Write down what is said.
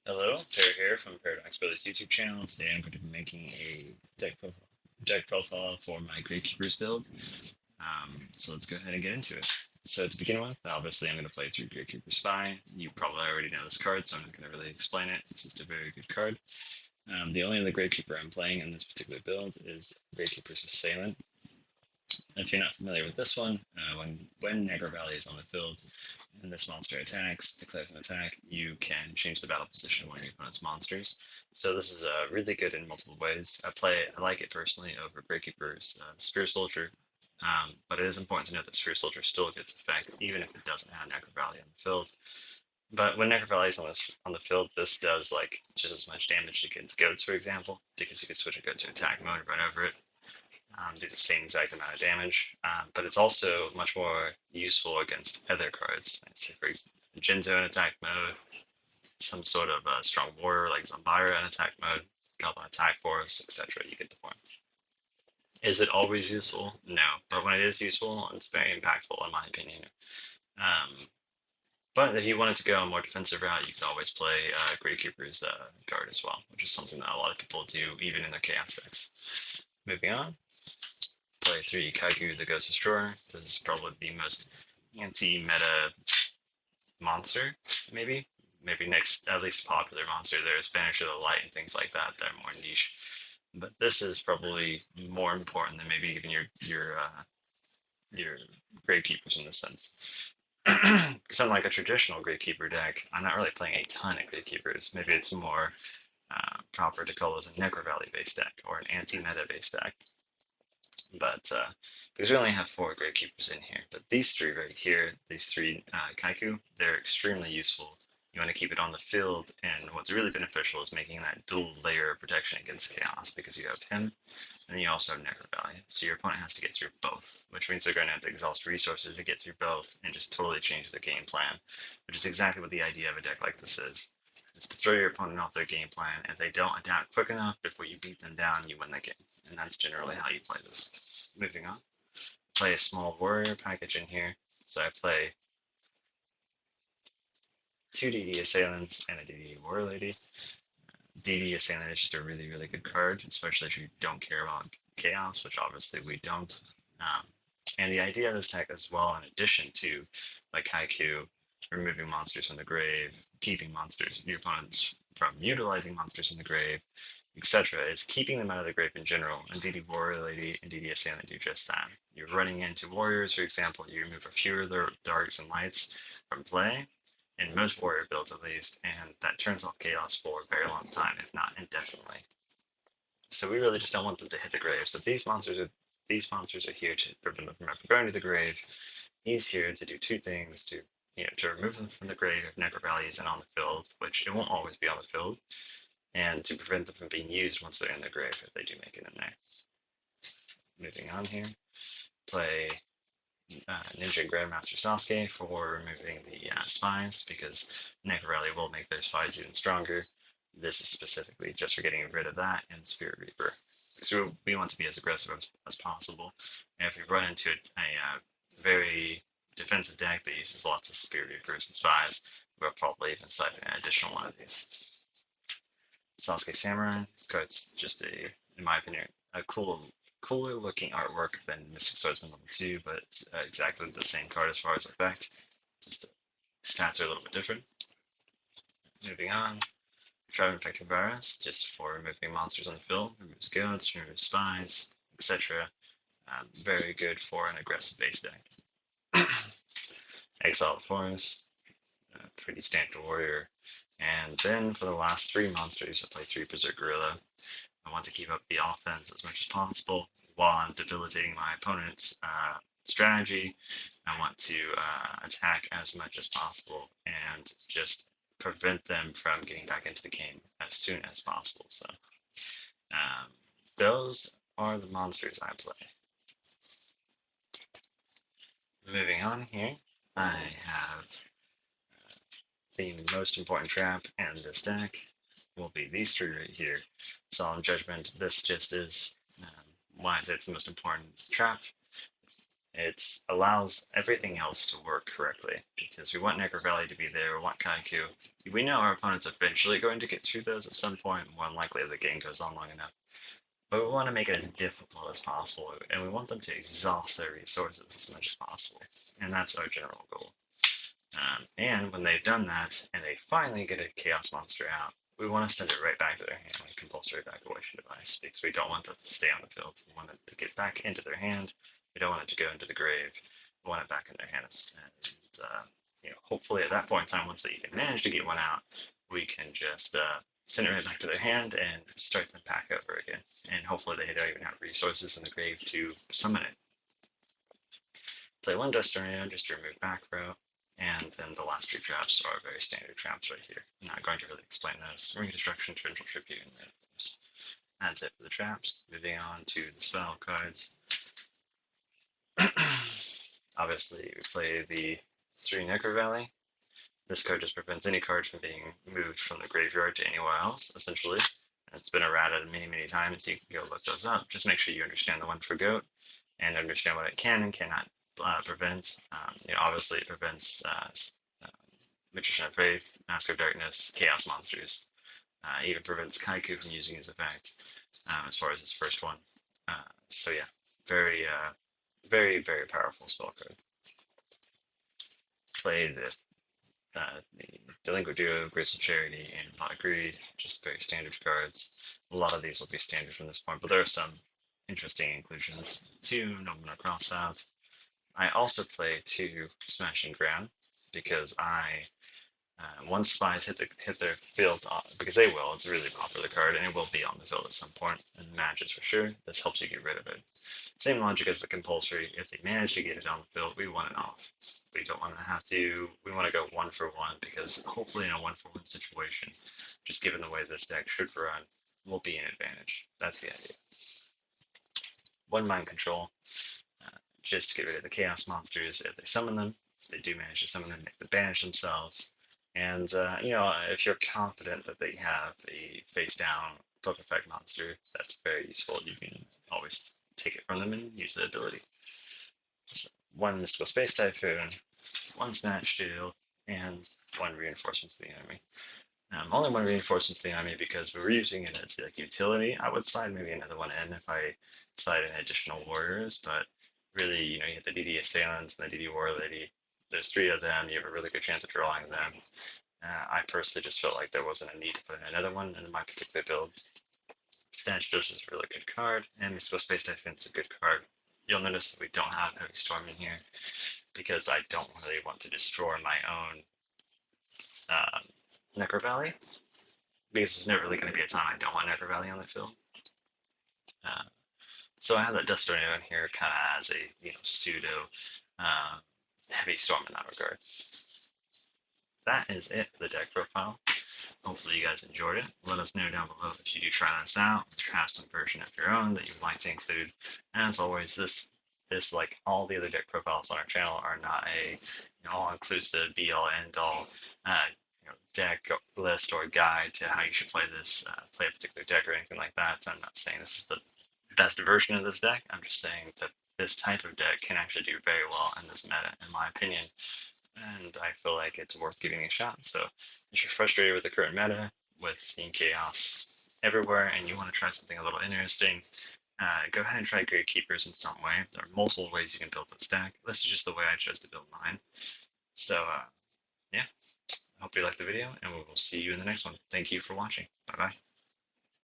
Hello, Terry here from Paradox Brothers YouTube channel. Today I'm going to be making a deck profile for my Gravekeepers build. So let's go ahead and get into it. So to begin with, obviously I'm going to play through Gravekeeper Spy. You probably already know this card, so I'm not going to really explain it. It's just a very good card. The only other Gravekeeper I'm playing in this particular build is Gravekeeper's Assailant. If you're not familiar with this one, when Necrovall is on the field and this monster attacks, declares an attack, you can change the battle position of one of your opponent's monsters. So this is really good in multiple ways. I like it personally over Gravekeeper's Spear Soldier, but it is important to note that Spear Soldier still gets effect even if it doesn't have Necrovall on the field. But when Necrovall is on the field, this does like just as much damage against goats, for example, because you can switch a goat to attack mode, run over it, do the same exact amount of damage, but it's also much more useful against other cards. Say for example, Jinzo in attack mode, some sort of strong warrior like Zambara in attack mode, Goblin attack force, etc. You get the point. Is it always useful? No, but when it is useful, it's very impactful in my opinion. But if you wanted to go a more defensive route, you could always play Gravekeeper's card as well, which is something that a lot of people do even in their Chaos decks. Moving on. Play 3 Kycoo the Ghost Destroyer. This is probably the most anti-meta monster, maybe. Maybe next, at least popular monster. There's Banisher of the Light and things like that that are more niche. But this is probably more important than maybe even your Gravekeepers in this sense. Because unlike a traditional Gravekeeper deck, I'm not really playing a ton of Gravekeepers. Maybe it's more proper to call this a Necrovall based deck or an anti-meta based deck. But because we only have 4 Gravekeepers in here, but these 3 right here, these 3 Kycoo, they're extremely useful. You want to keep it on the field, and what's really beneficial is making that dual layer of protection against Chaos, because you have him, and you also have Necrovall. So your opponent has to get through both, which means they're going to have to exhaust resources to get through both, and just totally change their game plan, which is exactly what the idea of a deck like this is to throw your opponent off their game plan. If they don't adapt quick enough before you beat them down, you win the game. And that's generally how you play this. Moving on. Play a small warrior package in here. So I play 2 DD Assailants and a DD Warrior Lady. DD Assailant is just a really, really good card, especially if you don't care about Chaos, which obviously we don't. And the idea of this deck as well, in addition to like Kycoo, removing monsters from the grave, keeping your opponents from utilizing monsters in the grave, etc., is keeping them out of the grave in general. And DD Warrior Lady and DD Assailant do just that. You're running into warriors, for example, you remove a few of their darks and lights from play, in most warrior builds at least, and that turns off chaos for a very long time, if not indefinitely. So we really just don't want them to hit the grave. So these monsters are here to prevent them from ever going to the grave. He's here to do 2 things: to remove them from the grave if Necrovall isn't on the field, which it won't always be on the field, and to prevent them from being used once they're in the grave if they do make it in there. Moving on here, play Ninja Grandmaster Sasuke for removing the spies, because Necrovall will make their spies even stronger. This is specifically just for getting rid of that and Spirit Reaper. So we want to be as aggressive as possible. And if you run into a very defensive deck that uses lots of Spirit Reapers and spies, we'll probably even siphon an additional one of these. Sasuke Samurai. This card's just in my opinion, a cooler looking artwork than Mystic Swordsman level 2, but exactly the same card as far as effect. Just the stats are a little bit different. Moving on. Tribe-Infecting Virus, just for removing monsters on the field, removes goats, removes spies, etc. Very good for an aggressive base deck. Exiled Force, pretty standard warrior. And then for the last 3 monsters, I play 3 Beserk Gorilla. I want to keep up the offense as much as possible while I'm debilitating my opponent's strategy. I want to attack as much as possible and just prevent them from getting back into the game as soon as possible. So those are the monsters I play. Moving on here, I have the most important trap in this deck will be these 3 right here. Solemn Judgment. This just is why I say it's the most important trap. It allows everything else to work correctly, because we want Necrovall to be there, we want Kycoo. We know our opponent's eventually going to get through those at some point, more than likely if the game goes on long enough. But we want to make it as difficult as possible, and we want them to exhaust their resources as much as possible. And that's our general goal. And when they've done that, and they finally get a Chaos Monster out, we want to send it right back to their hand like a Compulsory Evacuation device, because we don't want it to stay on the field. We want it to get back into their hand. We don't want it to go into the grave. We want it back in their hands. And hopefully at that point in time, once they even manage to get one out, we can just send it right back to their hand and start them back over again. And hopefully they don't even have resources in the grave to summon it. Play one Dust Tornado just to remove back row. And then the last two traps are very standard traps right here. I'm not going to really explain those. Ring Destruction, Torrential Tribute, and then that's it for the traps. Moving on to the spell cards. Obviously, we play the 3 Necrovall. This card just prevents any card from being moved from the graveyard to anywhere else, essentially. It's been errated many, many times, so you can go look those up. Just make sure you understand the one for Goat and understand what it can and cannot prevent. Obviously, it prevents Magician of Faith, Mask of Darkness, Chaos Monsters. Even prevents Kycoo from using his effect as far as his first one. So yeah, very, very powerful spell card. Play the Delinquent Duo, Graceful Charity, and Pot of Greed, just very standard cards. A lot of these will be standard from this point, but there are some interesting inclusions. 2 Nobeleman of Crossout. I also play 2 Smashing Ground, because once spies hit their field, because they will, it's a really popular card, and it will be on the field at some point, and matches for sure. This helps you get rid of it. Same logic as the Compulsory. If they manage to get it on the field, we want it off. We don't want to have to, we want to go 1 for 1, because hopefully in a 1 for 1 situation, just given the way this deck should run, will be an advantage. That's the idea. 1 Mind Control, just to get rid of the Chaos Monsters. If they summon them, if they do manage to summon them, make them banish themselves. And, if you're confident that they have a face-down poke effect monster, that's very useful. You can always take it from them and use the ability. So 1 Mystical Space Typhoon, 1 Snatch Steal, and 1 Reinforcements to the enemy. Only 1 Reinforcements to the enemy because we were using it as like utility. I would slide maybe another one in if I slide in additional warriors, but really, you have the DD Assailants and the DD War Lady. There's 3 of them. You have a really good chance of drawing them. I personally just felt like there wasn't a need to put in another one in my particular build. Snatch Steal is a really good card, and Mystical Space Typhoon is a good card. You'll notice that we don't have Heavy Storm in here because I don't really want to destroy my own Necrovall, because there's never really going to be a time I don't want Necrovall on the field. So I have that Dust Tornado in here kind of as a pseudo Heavy Storm in that regard. That is it for the deck profile. Hopefully you guys enjoyed it. Let us know down below if you do try this out, if you have some version of your own that you'd like to include. And as always, this like all the other deck profiles on our channel are not a all-inclusive, be-all, end-all deck list or guide to how you should play a particular deck or anything like that. I'm not saying this is the best version of this deck. I'm just saying that this type of deck can actually do very well in this meta, in my opinion. And I feel like it's worth giving a shot. So if you're frustrated with the current meta, with seeing chaos everywhere, and you want to try something a little interesting, go ahead and try Gravekeepers in some way. There are multiple ways you can build this deck. This is just the way I chose to build mine. So, yeah. I hope you liked the video, and we will see you in the next one. Thank you for watching. Bye-bye.